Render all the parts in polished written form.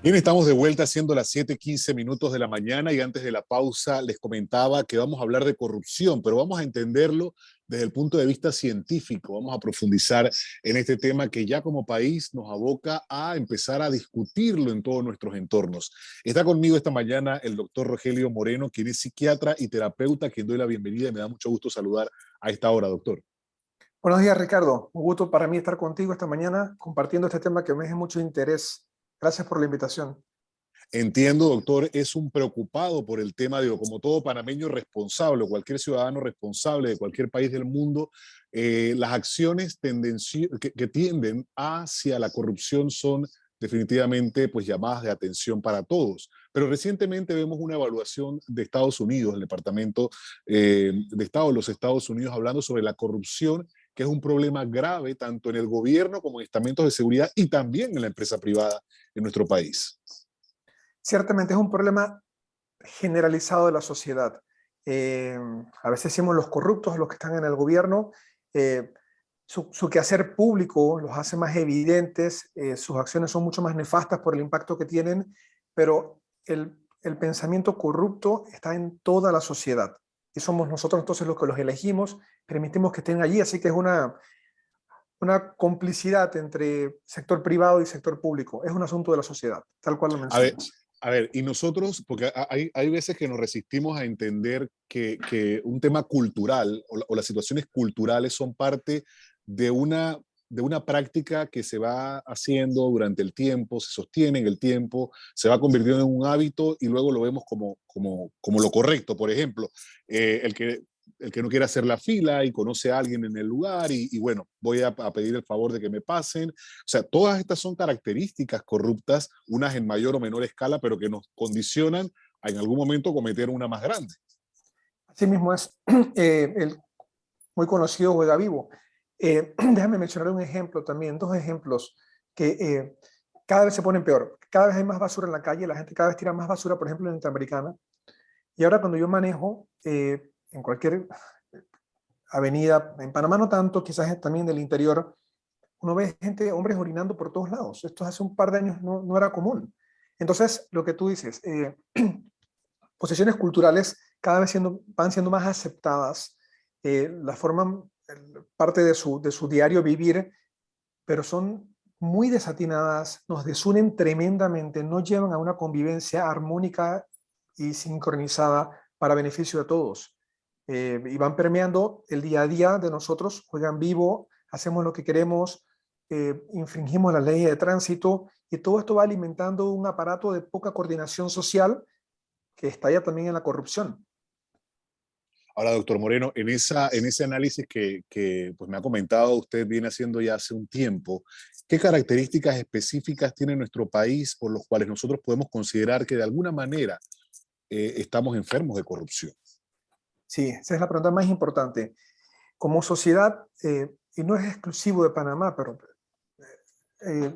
Bien, estamos de vuelta siendo las 7:15 de la mañana y antes de la pausa les comentaba que vamos a hablar de corrupción, pero vamos a entenderlo desde el punto de vista científico. Vamos a profundizar en este tema que ya como país nos aboca a empezar a discutirlo en todos nuestros entornos. Está conmigo esta mañana el doctor Rogelio Moreno, quien es psiquiatra y terapeuta, a quien doy la bienvenida y me da mucho gusto saludar a esta hora, doctor. Buenos días, Ricardo. Un gusto para mí estar contigo esta mañana compartiendo este tema que me es de mucho interés. Gracias por la invitación. Entiendo, doctor, es un preocupado por el tema, digo, como todo panameño responsable, cualquier ciudadano responsable de cualquier país del mundo, las acciones que tienden hacia la corrupción son definitivamente pues llamadas de atención para todos. Pero recientemente vemos una evaluación de Estados Unidos, el Departamento de Estado de los Estados Unidos, hablando sobre la corrupción, que es un problema grave tanto en el gobierno como en estamentos de seguridad y también en la empresa privada en nuestro país. Ciertamente es un problema generalizado de la sociedad. Eh, a veces decimos los corruptos, los que están en el gobierno, eh, su quehacer público los hace más evidentes, sus acciones son mucho más nefastas por el impacto que tienen, pero el pensamiento corrupto está en toda la sociedad. Y somos nosotros entonces los que los elegimos, permitimos que estén allí, así que es una complicidad entre sector privado y sector público. Es un asunto de la sociedad, tal cual lo A ver, mencionas. a ver, y nosotros, porque hay veces que nos resistimos a entender que un tema cultural o las situaciones culturales son parte de de una práctica que se va haciendo durante el tiempo, se sostiene en el tiempo, se va convirtiendo en un hábito y luego lo vemos como lo correcto. Por ejemplo, el que no quiere hacer la fila y conoce a alguien en el lugar y bueno, voy a pedir el favor de que me pasen. O sea, todas estas son características corruptas, unas en mayor o menor escala, pero que nos condicionan a en algún momento cometer una más grande. Así mismo es el muy conocido Juega Vivo. Déjame mencionar un ejemplo también, dos ejemplos que cada vez se ponen peor. Cada vez hay más basura en la calle, la gente cada vez tira más basura, por ejemplo, en Interamericana. Y ahora cuando yo manejo en cualquier avenida, en Panamá no tanto, quizás también del interior, uno ve gente, hombres orinando por todos lados. Esto hace un par de años no era común. Entonces, lo que tú dices, posesiones culturales cada vez van siendo más aceptadas, las forman parte de su diario vivir, pero son muy desatinadas, nos desunen tremendamente, no llevan a una convivencia armónica y sincronizada para beneficio de todos. Y van permeando el día a día de nosotros, juegan vivo, hacemos lo que queremos, infringimos las leyes de tránsito y todo esto va alimentando un aparato de poca coordinación social que estalla también en la corrupción. Ahora, doctor Moreno, en ese análisis pues me ha comentado, usted viene haciendo ya hace un tiempo, ¿qué características específicas tiene nuestro país por los cuales nosotros podemos considerar que de alguna manera estamos enfermos de corrupción? Sí, esa es la pregunta más importante. Como sociedad, y no es exclusivo de Panamá, pero eh,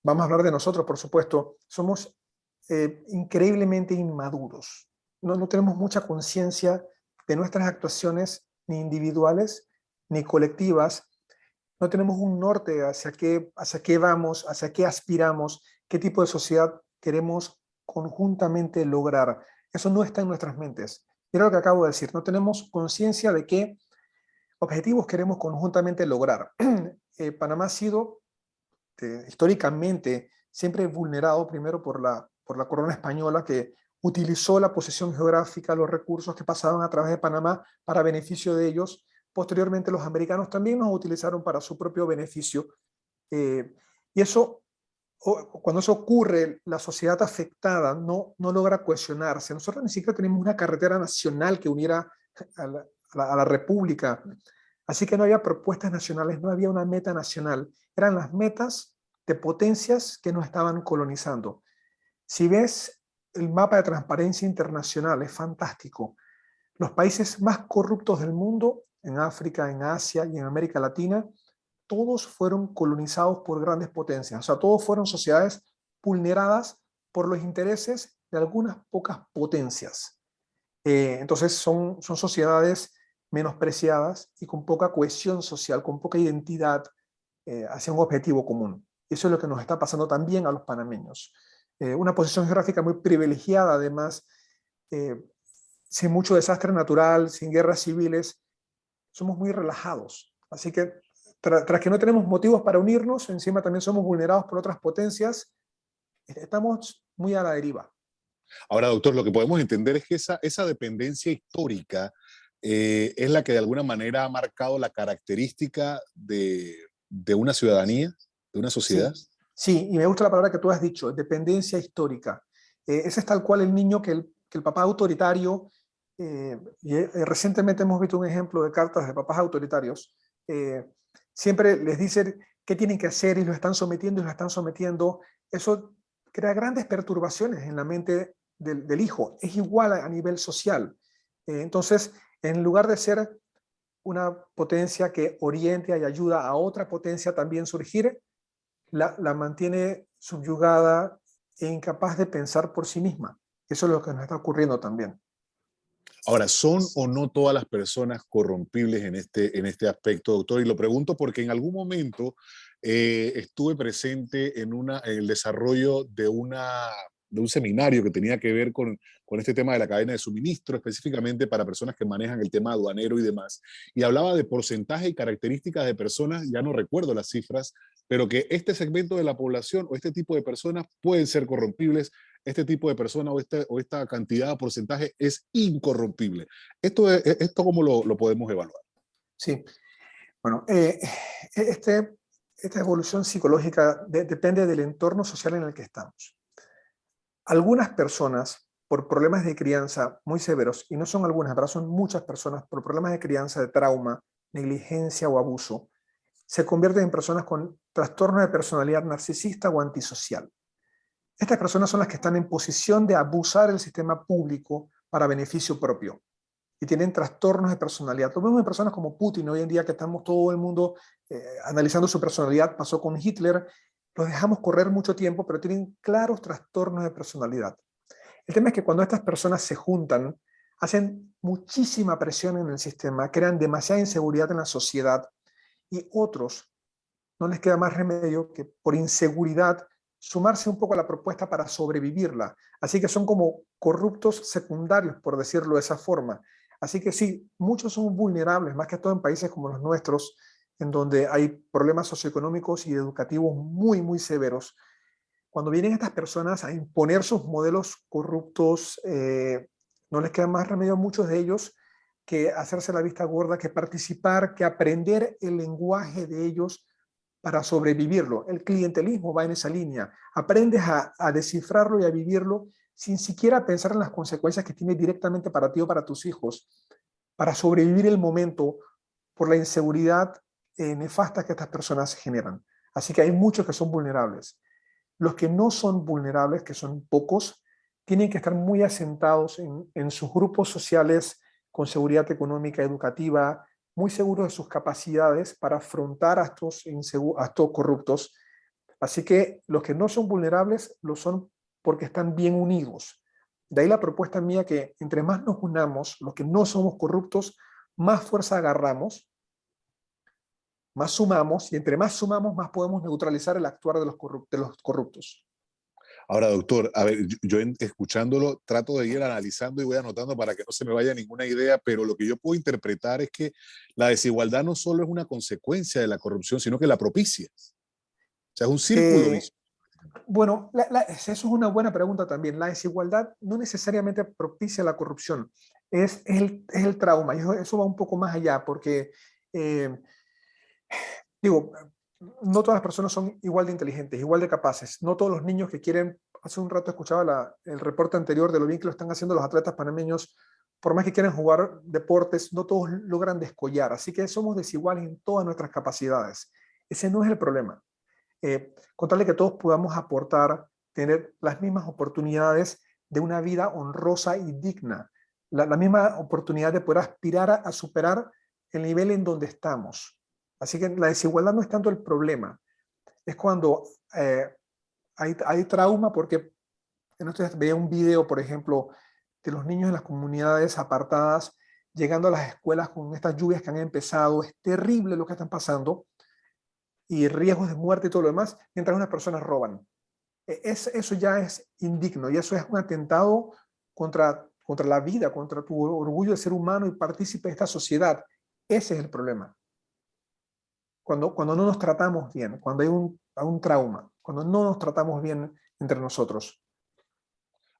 vamos a hablar de nosotros, por supuesto, somos increíblemente inmaduros. No tenemos mucha conciencia de nuestras actuaciones, ni individuales, ni colectivas. No tenemos un norte hacia qué vamos, hacia qué aspiramos, qué tipo de sociedad queremos conjuntamente lograr. Eso no está en nuestras mentes. Mira lo que acabo de decir, no tenemos conciencia de qué objetivos queremos conjuntamente lograr. Panamá ha sido históricamente siempre vulnerado primero por la corona española que utilizó la posesión geográfica, los recursos que pasaban a través de Panamá para beneficio de ellos. Posteriormente los americanos también nos utilizaron para su propio beneficio. Eh, y eso, cuando eso ocurre, la sociedad afectada no logra cohesionarse. Nosotros ni siquiera tenemos una carretera nacional que uniera a la República. Así que no había propuestas nacionales, no había una meta nacional. Eran las metas de potencias que nos estaban colonizando. Si ves el mapa de transparencia internacional, es fantástico. Los países más corruptos del mundo, en África, en Asia y en América Latina, todos fueron colonizados por grandes potencias. O sea, todos fueron sociedades vulneradas por los intereses de algunas pocas potencias. Entonces son sociedades menospreciadas y con poca cohesión social, con poca identidad hacia un objetivo común. Eso es lo que nos está pasando también a los panameños. Una posición geográfica muy privilegiada, además, sin mucho desastre natural, sin guerras civiles, somos muy relajados. Así que tras que no tenemos motivos para unirnos, encima también somos vulnerados por otras potencias, estamos muy a la deriva. Ahora, doctor, lo que podemos entender es que esa dependencia histórica es la que de alguna manera ha marcado la característica de una ciudadanía, de una sociedad. Sí, sí, y me gusta la palabra que tú has dicho, dependencia histórica. Ese es tal cual el niño que el papá autoritario, recientemente hemos visto un ejemplo de cartas de papás autoritarios, eh, siempre les dicen qué tienen que hacer y lo están sometiendo y lo están sometiendo. Eso crea grandes perturbaciones en la mente del hijo. Es igual a nivel social. Entonces, en lugar de ser una potencia que oriente y ayuda a otra potencia también surgir, la mantiene subyugada e incapaz de pensar por sí misma. Eso es lo que nos está ocurriendo también. Ahora, ¿son o no todas las personas corrompibles en este aspecto, doctor? Y lo pregunto porque en algún momento estuve presente en el desarrollo de un seminario que tenía que ver con este tema de la cadena de suministro, específicamente para personas que manejan el tema aduanero y demás. Y hablaba de porcentaje y características de personas, ya no recuerdo las cifras, pero que este segmento de la población o este tipo de personas pueden ser corrompibles, este tipo de persona o esta cantidad de porcentaje es incorrompible. ¿Esto cómo lo podemos evaluar? Sí, bueno, esta evolución psicológica depende del entorno social en el que estamos. Algunas personas, por problemas de crianza muy severos, y no son algunas, pero son muchas personas, por problemas de crianza, de trauma, negligencia o abuso, se convierten en personas con trastorno de personalidad narcisista o antisocial. Estas personas son las que están en posición de abusar del sistema público para beneficio propio y tienen trastornos de personalidad. Lo vemos en personas como Putin hoy en día, que estamos todo el mundo analizando su personalidad. Pasó con Hitler, los dejamos correr mucho tiempo, pero tienen claros trastornos de personalidad. El tema es que cuando estas personas se juntan, hacen muchísima presión en el sistema, crean demasiada inseguridad en la sociedad y otros no les queda más remedio que por inseguridad sumarse un poco a la propuesta para sobrevivirla. Así que son como corruptos secundarios, por decirlo de esa forma. Así que sí, muchos son vulnerables, más que todo en países como los nuestros, en donde hay problemas socioeconómicos y educativos muy, muy severos. Cuando vienen estas personas a imponer sus modelos corruptos, no les queda más remedio a muchos de ellos que hacerse la vista gorda, que participar, que aprender el lenguaje de ellos para sobrevivirlo. El clientelismo va en esa línea. Aprendes a descifrarlo y a vivirlo sin siquiera pensar en las consecuencias que tiene directamente para ti o para tus hijos, para sobrevivir el momento por la inseguridad nefasta que estas personas generan. Así que hay muchos que son vulnerables. Los que no son vulnerables, que son pocos, tienen que estar muy asentados en sus grupos sociales con seguridad económica, educativa, muy seguros de sus capacidades para afrontar a estos corruptos. Así que los que no son vulnerables lo son porque están bien unidos. De ahí la propuesta mía que entre más nos unamos, los que no somos corruptos, más fuerza agarramos, más sumamos, y entre más sumamos, más podemos neutralizar el actuar de los corruptos. Ahora, doctor, a ver, escuchándolo trato de ir analizando y voy anotando para que no se me vaya ninguna idea, pero lo que yo puedo interpretar es que la desigualdad no solo es una consecuencia de la corrupción, sino que la propicia. O sea, es un círculo Eh, vicioso. bueno, eso es una buena pregunta también. La desigualdad no necesariamente propicia la corrupción, es el trauma. Y eso va un poco más allá, porque eh, digo, no todas las personas son igual de inteligentes, igual de capaces. No todos los niños que quieren, hace un rato escuchaba el reporte anterior de lo bien que lo están haciendo los atletas panameños, por más que quieran jugar deportes, no todos logran descollar. Así que somos desiguales en todas nuestras capacidades. Ese no es el problema. Contarle que todos podamos aportar, tener las mismas oportunidades de una vida honrosa y digna, la misma oportunidad de poder aspirar a superar el nivel en donde estamos. Así que la desigualdad no es tanto el problema, es cuando hay trauma, porque en estos días veía un video, por ejemplo, de los niños en las comunidades apartadas llegando a las escuelas con estas lluvias que han empezado. Es terrible lo que están pasando. y riesgos de muerte y todo lo demás, mientras unas personas roban. Eso ya es indigno y eso es un atentado contra la vida, contra tu orgullo de ser humano y partícipe de esta sociedad. Ese es el problema. Cuando no nos tratamos bien, cuando hay un trauma, cuando no nos tratamos bien entre nosotros.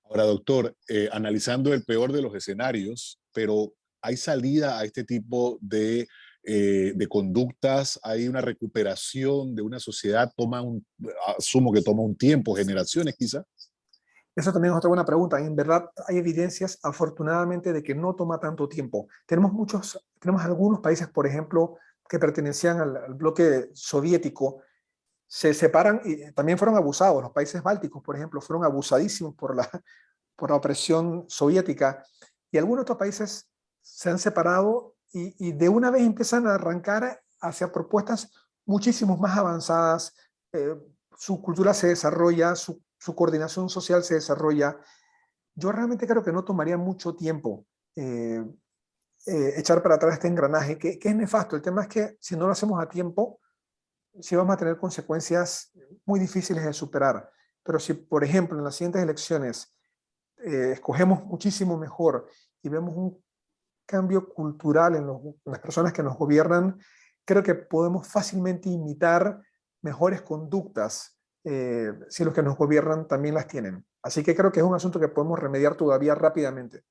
Ahora, doctor, analizando el peor de los escenarios, pero ¿hay salida a este tipo de conductas? ¿Hay una recuperación de una sociedad? Asumo que toma un tiempo, generaciones quizá. Eso también es otra buena pregunta. En verdad, hay evidencias, afortunadamente, de que no toma tanto tiempo. Tenemos algunos países, por ejemplo, que pertenecían al bloque soviético, se separan y también fueron abusados. Los países bálticos, por ejemplo, fueron abusadísimos por la opresión soviética. Y algunos otros países se han separado y de una vez empiezan a arrancar hacia propuestas muchísimo más avanzadas. Eh, su cultura se desarrolla, su coordinación social se desarrolla. Yo realmente creo que no tomaría mucho tiempo echar para atrás este engranaje, que es nefasto. El tema es que si no lo hacemos a tiempo, sí vamos a tener consecuencias muy difíciles de superar. Pero si, por ejemplo, en las siguientes elecciones escogemos muchísimo mejor y vemos un cambio cultural en las personas que nos gobiernan, creo que podemos fácilmente imitar mejores conductas si los que nos gobiernan también las tienen. Así que creo que es un asunto que podemos remediar todavía rápidamente.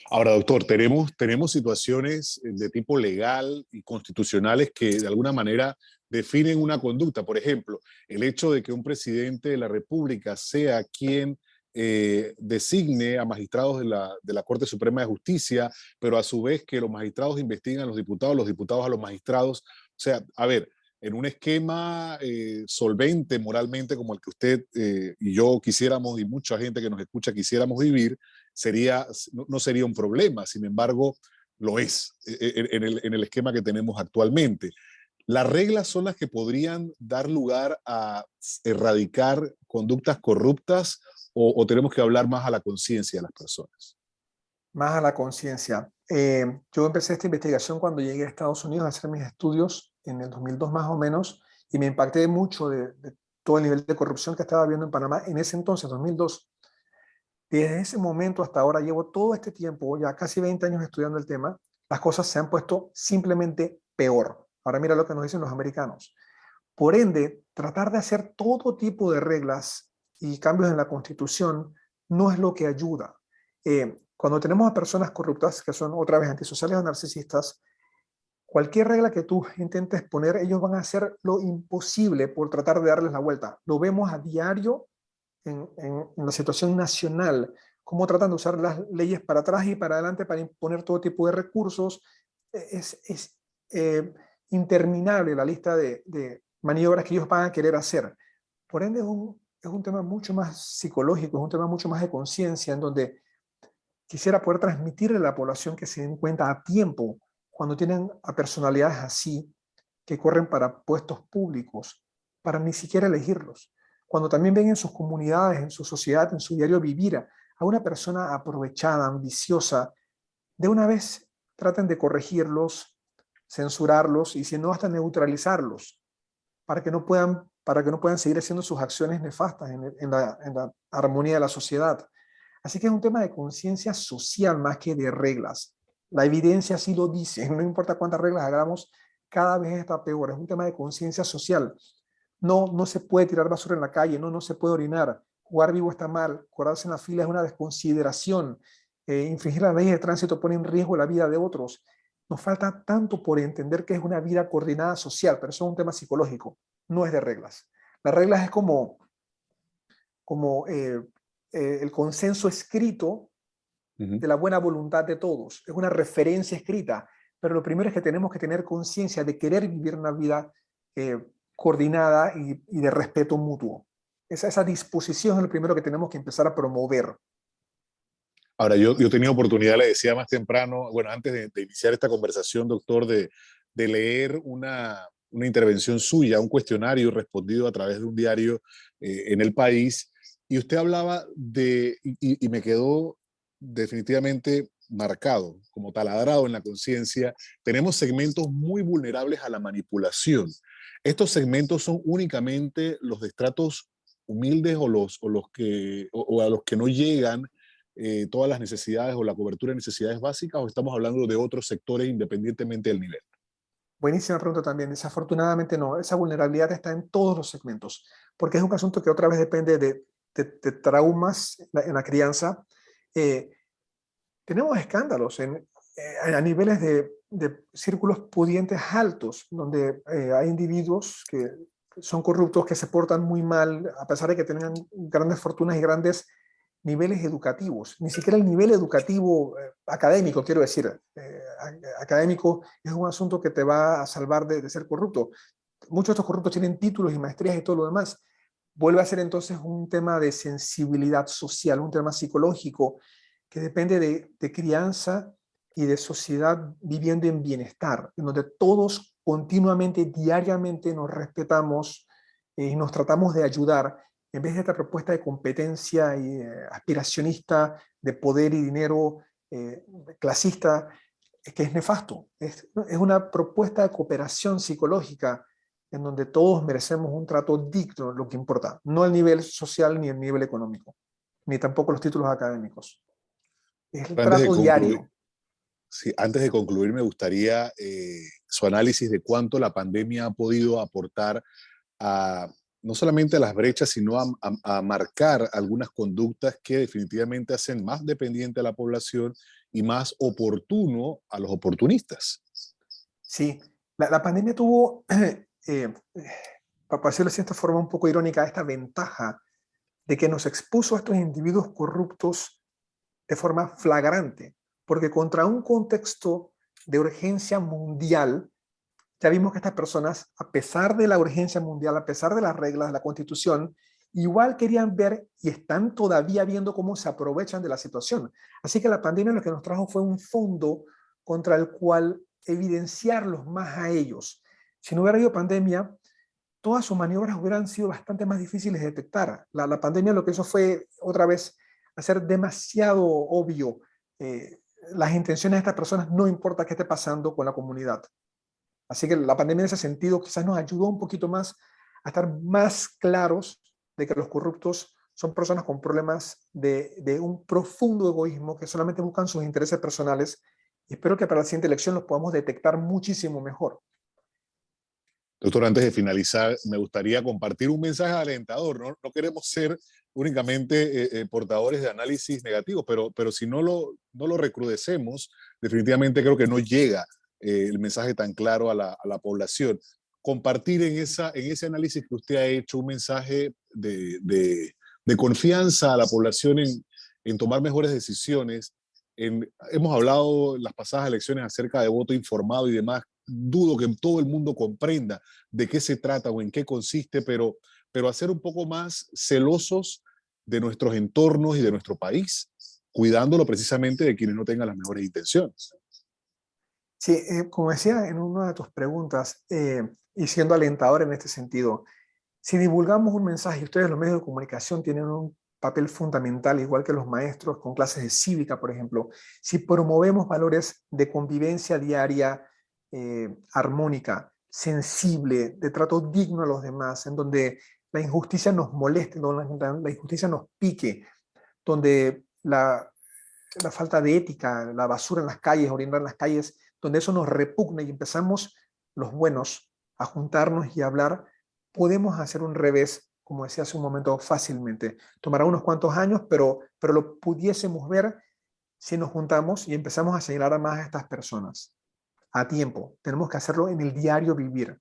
Ahora, doctor, tenemos situaciones de tipo legal y constitucionales que de alguna manera definen una conducta. Por ejemplo, el hecho de que un presidente de la República sea quien designe a magistrados de la Corte Suprema de Justicia, pero a su vez que los magistrados investiguen a los diputados a los magistrados. O sea, a ver, en un esquema solvente moralmente como el que usted y yo quisiéramos y mucha gente que nos escucha quisiéramos vivir, no sería un problema. Sin embargo, lo es en el esquema que tenemos actualmente. Las reglas son las que podrían dar lugar a erradicar conductas corruptas o tenemos que hablar más a la conciencia de las personas. Más a la conciencia. Yo empecé esta investigación cuando llegué a Estados Unidos a hacer mis estudios en el 2002 más o menos y me impacté mucho de todo el nivel de corrupción que estaba viendo en Panamá en ese entonces, 2002. Desde ese momento hasta ahora llevo todo este tiempo, ya casi 20 años estudiando el tema, las cosas se han puesto simplemente peor. Ahora mira lo que nos dicen los americanos. Por ende, tratar de hacer todo tipo de reglas y cambios en la Constitución no es lo que ayuda. Cuando tenemos a personas corruptas, que son otra vez antisociales o narcisistas, cualquier regla que tú intentes poner, ellos van a hacer lo imposible por tratar de darles la vuelta. Lo vemos a diario en la situación nacional, cómo tratan de usar las leyes para atrás y para adelante para imponer todo tipo de recursos. Es interminable la lista de maniobras que ellos van a querer hacer. Por ende, es un tema mucho más psicológico, es un tema mucho más de conciencia, en donde quisiera poder transmitirle a la población que se den cuenta a tiempo cuando tienen a personalidades así que corren para puestos públicos, para ni siquiera elegirlos. Cuando también ven en sus comunidades, en su sociedad, en su diario vivir a una persona aprovechada, ambiciosa, de una vez traten de corregirlos, censurarlos y si no hasta neutralizarlos para que no puedan seguir haciendo sus acciones nefastas en la armonía de la sociedad. Así que es un tema de conciencia social más que de reglas. La evidencia sí lo dice, no importa cuántas reglas hagamos, cada vez está peor. Es un tema de conciencia social. No se puede tirar basura en la calle, no se puede orinar. Jugar vivo está mal, colarse en la fila es una desconsideración. Infringir las leyes de tránsito pone en riesgo la vida de otros. Nos falta tanto por entender que es una vida coordinada social, pero eso es un tema psicológico, no es de reglas. Las reglas es como el consenso escrito de la buena voluntad de todos. Es una referencia escrita, pero lo primero es que tenemos que tener conciencia de querer vivir una vida coordinada y de respeto mutuo. Esa disposición es lo primero que tenemos que empezar a promover. Ahora, yo tenía oportunidad, le decía más temprano, bueno, antes de iniciar esta conversación, doctor, de leer una intervención suya, un cuestionario respondido a través de un diario en el país, y usted hablaba y me quedó definitivamente marcado, como taladrado en la conciencia, tenemos segmentos muy vulnerables a la manipulación. ¿Estos segmentos son únicamente los de estratos humildes o a los que no llegan todas las necesidades o la cobertura de necesidades básicas, o estamos hablando de otros sectores independientemente del nivel? Buenísima pregunta también. Desafortunadamente no, esa vulnerabilidad está en todos los segmentos, porque es un asunto que otra vez depende de traumas en la crianza. Eh, Tenemos escándalos a niveles de círculos pudientes altos, donde hay individuos que son corruptos, que se portan muy mal, a pesar de que tengan grandes fortunas y grandes niveles educativos. Ni siquiera el nivel educativo académico, quiero decir, académico es un asunto que te va a salvar de ser corrupto. Muchos de estos corruptos tienen títulos y maestrías y todo lo demás. Vuelve a ser entonces un tema de sensibilidad social, un tema psicológico que depende de crianza y de sociedad viviendo en bienestar, en donde todos continuamente, diariamente nos respetamos y nos tratamos de ayudar, en vez de esta propuesta de competencia y aspiracionista, de poder y dinero clasista, que es nefasto. Es una propuesta de cooperación psicológica en donde todos merecemos un trato digno, lo que importa, no el nivel social ni el nivel económico, ni tampoco los títulos académicos. Es el Antes de trato concluir, diario. sí, antes de concluir, me gustaría su análisis de cuánto la pandemia ha podido aportar a no solamente a las brechas, sino a marcar algunas conductas que definitivamente hacen más dependiente a la población y más oportuno a los oportunistas. Sí, la pandemia tuvo, para decirlo de cierta forma un poco irónica, esta ventaja de que nos expuso a estos individuos corruptos de forma flagrante, porque contra un contexto de urgencia mundial, ya vimos que estas personas, a pesar de la urgencia mundial, a pesar de las reglas de la Constitución, igual querían ver y están todavía viendo cómo se aprovechan de la situación. Así que la pandemia lo que nos trajo fue un fondo contra el cual evidenciarlos más a ellos. Si no hubiera habido pandemia, todas sus maniobras hubieran sido bastante más difíciles de detectar. La pandemia lo que hizo fue, otra vez, hacer demasiado obvio las intenciones de estas personas, no importa qué esté pasando con la comunidad. Así que la pandemia en ese sentido quizás nos ayudó un poquito más a estar más claros de que los corruptos son personas con problemas de un profundo egoísmo que solamente buscan sus intereses personales. Y espero que para la siguiente elección los podamos detectar muchísimo mejor. Doctor, antes de finalizar, me gustaría compartir un mensaje alentador. No queremos ser únicamente portadores de análisis negativos, pero si no lo recrudecemos, definitivamente creo que no llega el mensaje tan claro a la población. Compartir en ese análisis que usted ha hecho un mensaje de confianza a la población en tomar mejores decisiones. Hemos hablado en las pasadas elecciones acerca de voto informado y demás. Dudo que todo el mundo comprenda de qué se trata o en qué consiste, pero a ser un poco más celosos de nuestros entornos y de nuestro país, cuidándolo precisamente de quienes no tengan las mejores intenciones. Sí, como decía en una de tus preguntas, y siendo alentador en este sentido, si divulgamos un mensaje, y ustedes los medios de comunicación tienen un papel fundamental, igual que los maestros con clases de cívica, por ejemplo, si promovemos valores de convivencia diaria, armónica, sensible, de trato digno a los demás, en donde la injusticia nos moleste, donde la injusticia nos pique, donde la falta de ética, la basura en las calles, orinar en las calles, donde eso nos repugna y empezamos los buenos a juntarnos y a hablar, podemos hacer un revés, como decía hace un momento, fácilmente. Tomará unos cuantos años, pero lo pudiésemos ver si nos juntamos y empezamos a señalar a más a estas personas a tiempo. Tenemos que hacerlo en el diario vivir.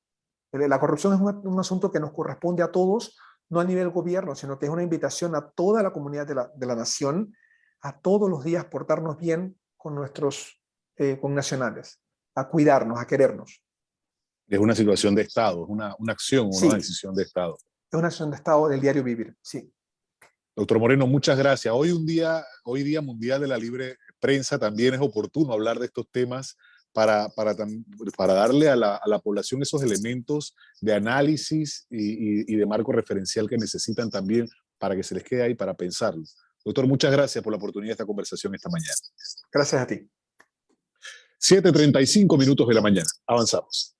La corrupción es un asunto que nos corresponde a todos, no a nivel gobierno, sino que es una invitación a toda la comunidad de la nación a todos los días portarnos bien con nuestros connacionales, a cuidarnos, a querernos. Es una situación de Estado, es una acción, una Sí, decisión de Estado. es una acción de Estado del diario vivir, sí. Doctor Moreno, muchas gracias. Hoy día Mundial de la Libre Prensa, también es oportuno hablar de estos temas para darle a la población esos elementos de análisis y de marco referencial que necesitan también para que se les quede ahí para pensarlo. Doctor, muchas gracias por la oportunidad de esta conversación esta mañana. Gracias a ti. 7:35 minutos de la mañana. Avanzamos.